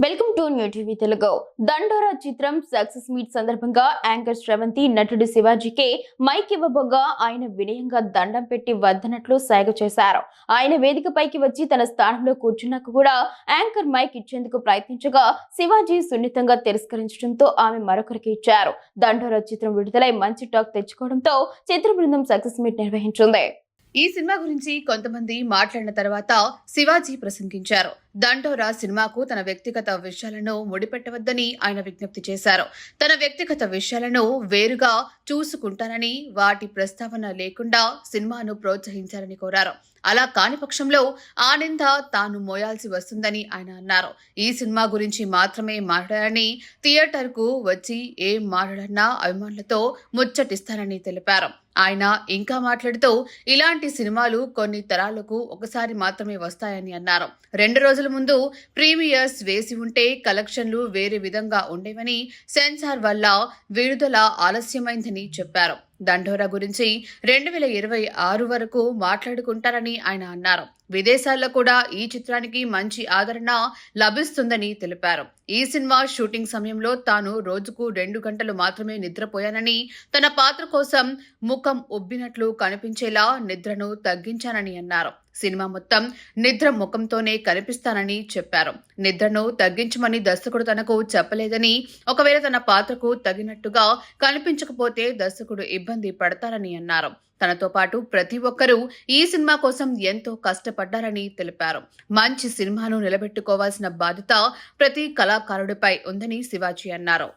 Welcome to new TV Telugu. దండోరా చిత్రం success meet సందర్భంగా యాంకర్ శ్రవంతి నటుడు శివాజీకి మైక్ ఇవ్వబోగా ఆయన వినయంగా దండం పెట్టి వద్దనట్లు సైగ చేశారు. ఆయన వేదికపైకి వచ్చి తన స్థానంలో కూర్చున్నాక కూడా యాంకర్ మైక్ ఇచ్చేందుకు ప్రయత్నించగా శివాజీ సున్నితంగా తిరస్కరించడంతో ఆమె మరొకరికి ఇచ్చారు. దండోరా చిత్రం విడుదలై మంచి టాక్ తెచ్చుకోవడంతో చిత్ర బృందం సక్సెస్ మీట్ నిర్వహించింది. ఈ సినిమా గురించి కొంతమంది మాట్లాడిన తర్వాత శివాజీ ప్రసంగించారు. దండోరా సినిమాకు తన వ్యక్తిగత విషయాలను ముడిపెట్టవద్దని ఆయన విజ్ఞప్తి చేశారు. తన వ్యక్తిగత విషయాలను వేరుగా చూసుకుంటానని, వాటి ప్రస్తావన లేకుండా సినిమాను ప్రోత్సహించాలని కోరారు. అలా కాని పక్షంలో ఆ నింద తాను మోయాల్సి వస్తుందని ఆయన అన్నారు. ఈ సినిమా గురించి మాత్రమే మాట్లాడారని, థియేటర్కు వచ్చి ఏం మాట్లాడన్నా అభిమానులతో ముచ్చటిస్తానని తెలిపారు. ఆయన ఇంకా మాట్లాడుతూ ఇలాంటి సినిమాలు కొన్ని తరాలకు ఒకసారి మాత్రమే వస్తాయని అన్నారు. 2 రోజుల ముందు ప్రీమియర్స్ వేసి ఉంటే కలెక్షన్లు వేరే విధంగా ఉండేవని, సెన్సార్ వల్ల విడుదల ఆలస్యమైందని చెప్పారు. దండోరా గురించి 2026 వరకు మాట్లాడుకుంటారని ఆయన అన్నారు. విదేశాల్లో కూడా ఈ చిత్రానికి మంచి ఆదరణ లభిస్తుందని తెలిపారు. ఈ సినిమా షూటింగ్ సమయంలో తాను రోజుకు 2 గంటలు మాత్రమే నిద్రపోయానని, తన పాత్ర కోసం ముఖం ఉబ్బినట్లు కనిపించేలా నిద్రను తగ్గించానని అన్నారు. సినిమా మొత్తం నిద్ర ముఖంతోనే కనిపిస్తానని చెప్పారు. నిద్రను తగ్గించమని దర్శకుడు తనకు చెప్పలేదని, ఒకవేళ తన పాత్రకు తగినట్టుగా కనిపించకపోతే దర్శకుడు ఇబ్బంది పడతారని అన్నారు. తనతో పాటు ప్రతి ఒక్కరూ ఈ సినిమా కోసం ఎంతో కష్టపడ్డారని తెలిపారు. మంచి సినిమాను నిలబెట్టుకోవాల్సిన బాధ్యత ప్రతి కళాకారుడిపై ఉందని శివాజీ అన్నారు.